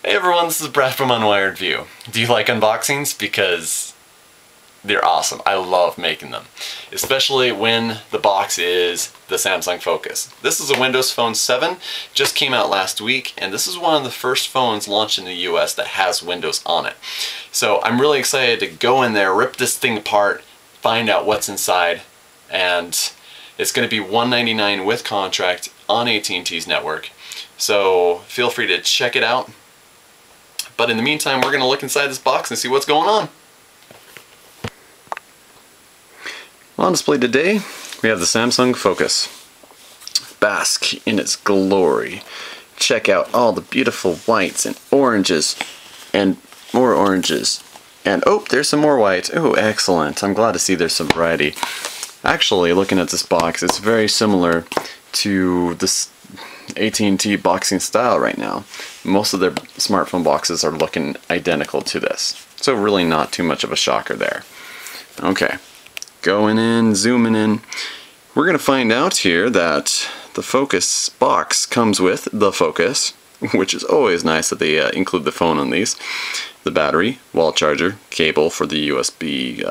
Hey everyone, this is Brad from Unwired View. Do you like unboxings? Because they're awesome. I love making them. Especially when the box is the Samsung Focus. This is a Windows Phone 7, just came out last week, and this is one of the first phones launched in the US that has Windows on it. So I'm really excited to go in there, rip this thing apart, find out what's inside, and it's going to be $199 with contract on AT&T's network. So feel free to check it out. But in the meantime, we're going to look inside this box and see what's going on. On display today, we have the Samsung Focus. Bask in its glory. Check out all the beautiful whites and oranges and more oranges. And oh, there's some more whites. Oh, excellent. I'm glad to see there's some variety. Actually, looking at this box, it's very similar to this AT&T boxing style right now. Most of their smartphone boxes are looking identical to this. So really not too much of a shocker there. Okay, going in, zooming in. We're going to find out here that the Focus box comes with the Focus, which is always nice that they include the phone on these. The battery, wall charger, cable for the USB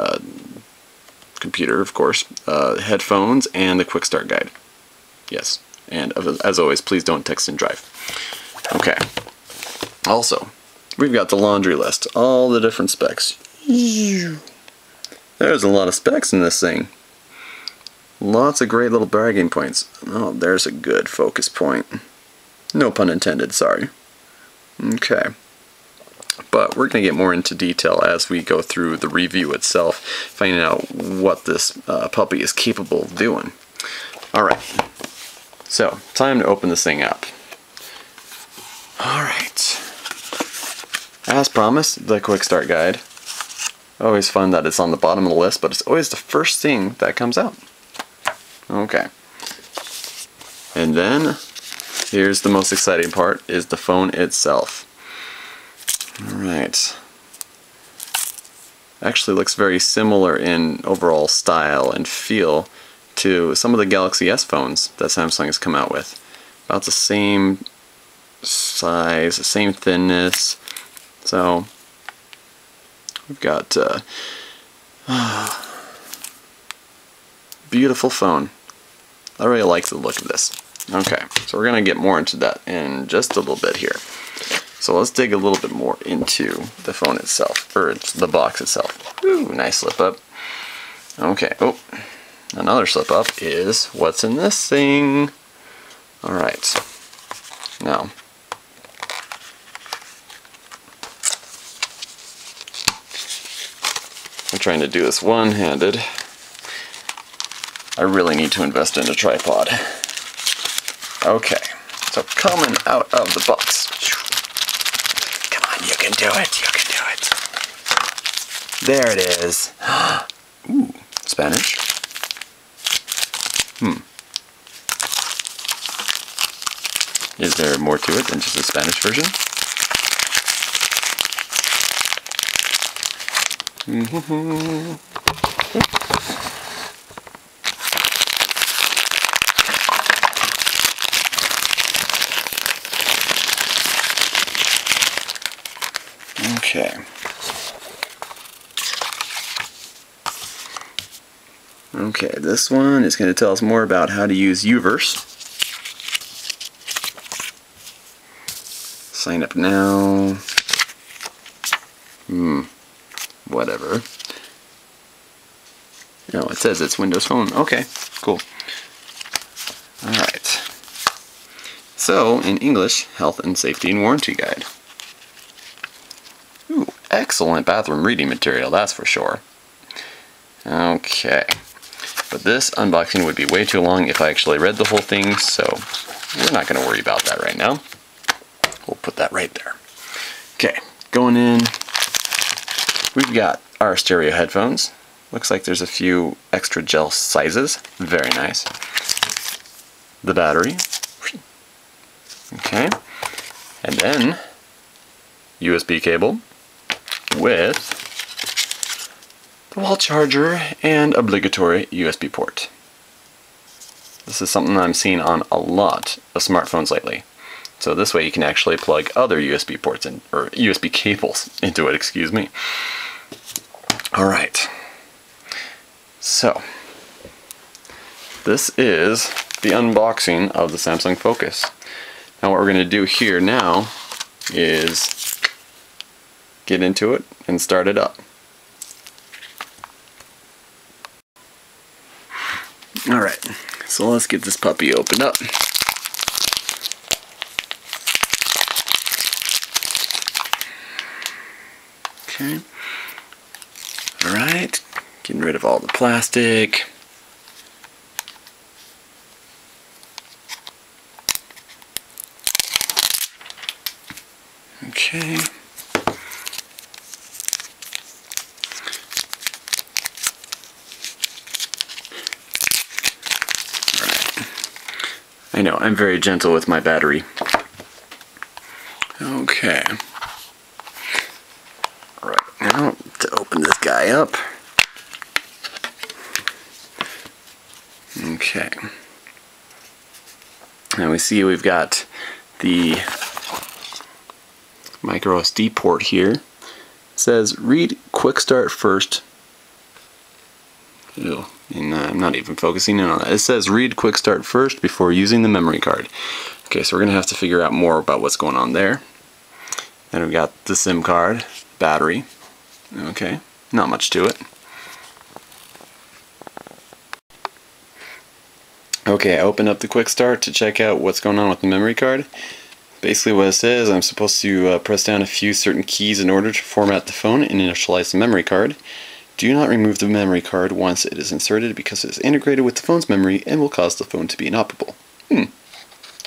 computer, of course, headphones, and the quick start guide. Yes. And as always, please don't text and drive. Okay. Also, we've got the laundry list. All the different specs. There's a lot of specs in this thing. Lots of great little bragging points. Oh, there's a good focus point. No pun intended, sorry. Okay. But we're going to get more into detail as we go through the review itself, finding out what this puppy is capable of doing. Alright. So, time to open this thing up. Alright. As promised, the quick start guide. Always fun that it's on the bottom of the list, but it's always the first thing that comes out. Okay. And then, here's the most exciting part, is the phone itself. Alright. Actually looks very similar in overall style and feel to some of the Galaxy S phones that Samsung has come out with. About the same size, the same thinness. So we've got beautiful phone. I really like the look of this. Okay, so we're going to get more into that in just a little bit here. So let's dig a little bit more into the phone itself, or the box itself. Ooh, nice slip up. Okay, oh. Another slip up is what's in this thing. Alright. Now, I'm trying to do this one-handed. I really need to invest in a tripod. Okay, so coming out of the box. Come on, you can do it, you can do it. There it is. Ooh, Spanish. Is there more to it than just the Spanish version? Okay. Okay, this one is going to tell us more about how to use Uverse. Sign up now. Whatever. No, it says it's Windows Phone. Okay, cool. Alright. So, in English, Health and Safety and Warranty Guide. Ooh, excellent bathroom reading material, that's for sure. Okay. But this unboxing would be way too long if I actually read the whole thing, so we're not going to worry about that right now. We'll put that right there. Okay, going in, we've got our stereo headphones. Looks like there's a few extra gel sizes. Very nice. The battery. Okay. And then, USB cable with the wall charger and obligatory USB port. This is something I'm seeing on a lot of smartphones lately. So this way you can actually plug other USB ports in, or USB cables into it, excuse me. Alright, so this is the unboxing of the Samsung Focus. Now what we're going to do here now is get into it and start it up. Alright, so let's get this puppy opened up. Okay. Alright, getting rid of all the plastic. Okay. Alright. I know, I'm very gentle with my battery. Okay. Right now, to open this guy up. Okay. Now we see we've got the micro SD port here. It says read quick start first. Ew, and I'm not even focusing in on that. It says read quick start first before using the memory card. Okay, so we're gonna have to figure out more about what's going on there. Then we've got the SIM card, battery. Okay, not much to it. Okay, I opened up the quick start to check out what's going on with the memory card. Basically what it says, I'm supposed to press down a few certain keys in order to format the phone and initialize the memory card. Do not remove the memory card once it is inserted because it is integrated with the phone's memory and will cause the phone to be inoperable.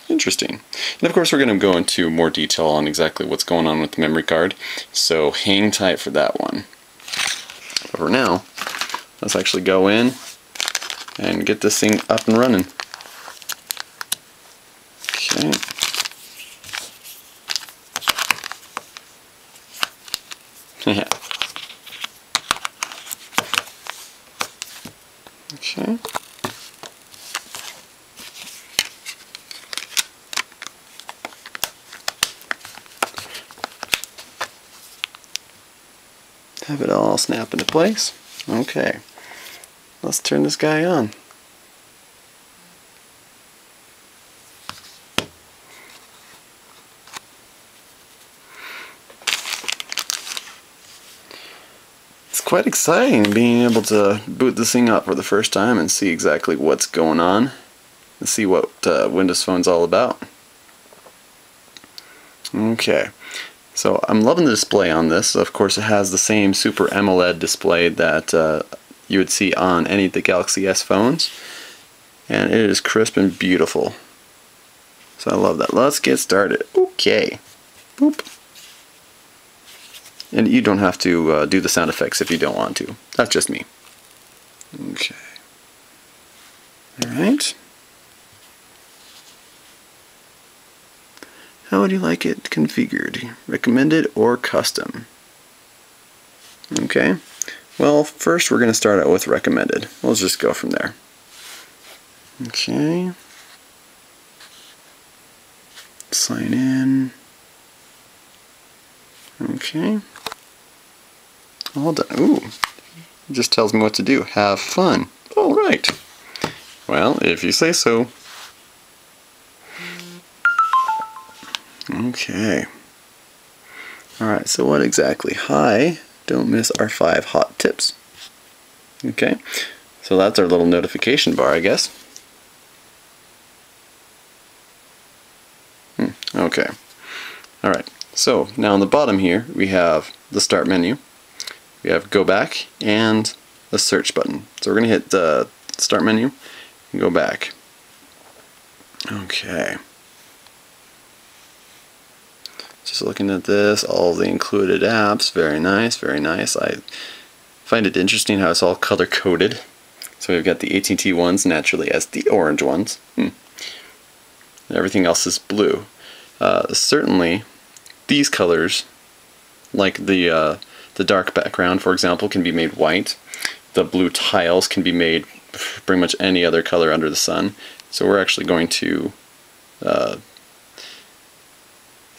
Interesting. And of course we're going to go into more detail on exactly what's going on with the memory card, so hang tight for that one. But for now, let's actually go in and get this thing up and running. Okay. Okay. Have it all snap into place. Okay. Let's turn this guy on. It's quite exciting being able to boot this thing up for the first time and see exactly what's going on and see what Windows Phone's all about. Okay, so I'm loving the display on this. Of course it has the same Super AMOLED display that you would see on any of the Galaxy S phones, and it is crisp and beautiful. So I love that. Let's get started. Okay. Boop. And you don't have to do the sound effects if you don't want to. That's just me. Okay. Alright. How would you like it configured? Recommended or custom? Okay. Well, first we're going to start out with recommended. We'll just go from there. Okay. Sign in. Okay. All done. Ooh. It just tells me what to do. Have fun. Alright. Well, if you say so. Okay. Alright, so what exactly? Hi, don't miss our 5 hot tips. Okay, so that's our little notification bar, I guess. Okay. Alright, so now on the bottom here we have the start menu. We have go back and the search button. So we're going to hit the start menu and go back. Okay. Just looking at this, all the included apps, very nice, very nice. I find it interesting how it's all color coded. So we've got the AT&T ones naturally as the orange ones. Everything else is blue. Certainly, these colors, like the dark background, for example, can be made white. The blue tiles can be made pretty much any other color under the sun. So we're actually going to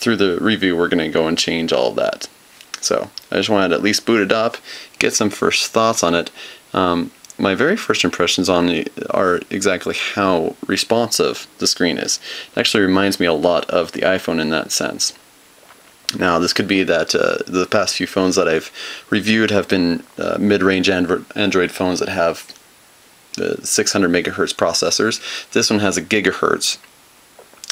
through the review we're going to go and change all of that. So I just wanted to at least boot it up, get some first thoughts on it. My very first impressions on it are exactly how responsive the screen is. It actually reminds me a lot of the iPhone in that sense. Now this could be that the past few phones that I've reviewed have been mid-range Android phones that have 600 megahertz processors. This one has a gigahertz,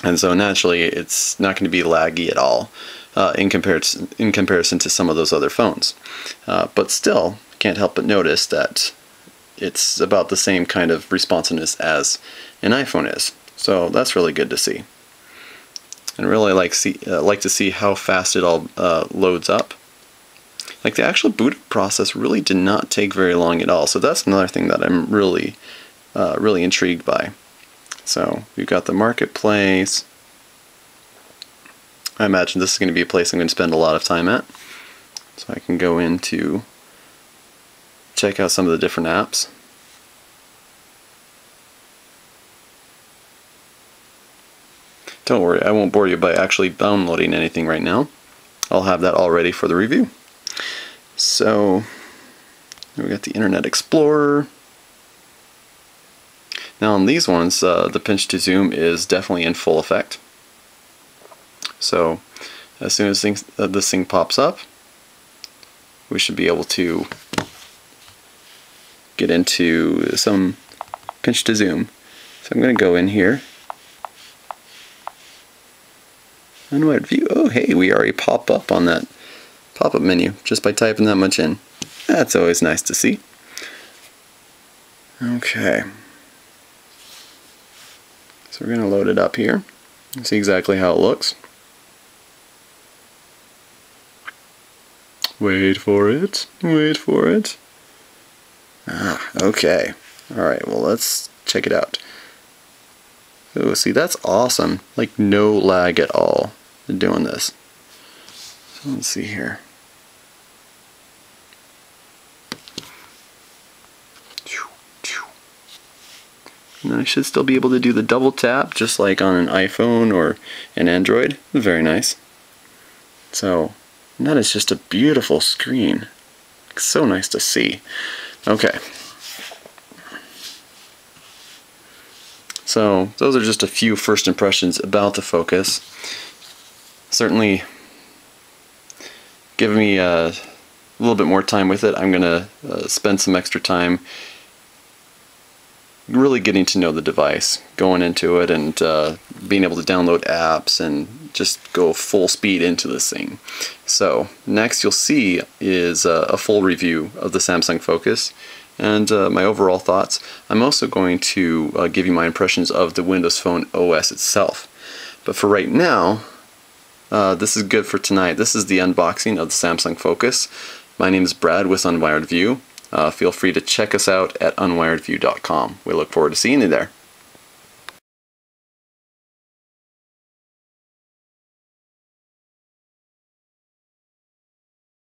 and so naturally it's not going to be laggy at all in comparison to some of those other phones. But still, can't help but notice that it's about the same kind of responsiveness as an iPhone is. So that's really good to see. And really like to see how fast it all loads up. Like the actual boot process really did not take very long at all. So that's another thing that I'm really intrigued by. So we've got the marketplace. I imagine this is going to be a place I'm going to spend a lot of time at. So I can go into check out some of the different apps. Don't worry, I won't bore you by actually downloading anything right now. I'll have that all ready for the review. So we got the Internet Explorer. Now on these ones, the pinch to zoom is definitely in full effect. So as soon as this thing pops up, we should be able to get into some pinch to zoom. So I'm going to go in here. Unwide view. Oh hey, we already pop up on that pop-up menu just by typing that much in. That's always nice to see. Okay. So we're going to load it up here and see exactly how it looks. Wait for it. Wait for it. Okay. Alright, well let's check it out. Oh, see, that's awesome. Like no lag at all in doing this. So let's see here. And then I should still be able to do the double tap just like on an iPhone or an Android. Very nice. So that is just a beautiful screen. So nice to see. Okay. So those are just a few first impressions about the Focus. Certainly give me a little bit more time with it. I'm going to spend some extra time really getting to know the device, going into it and being able to download apps and just go full speed into this thing. So next you'll see is a full review of the Samsung Focus and my overall thoughts. I'm also going to give you my impressions of the Windows Phone OS itself. But for right now, this is good for tonight. This is the unboxing of the Samsung Focus. My name is Brad with Unwired View. Feel free to check us out at unwiredview.com. We look forward to seeing you there.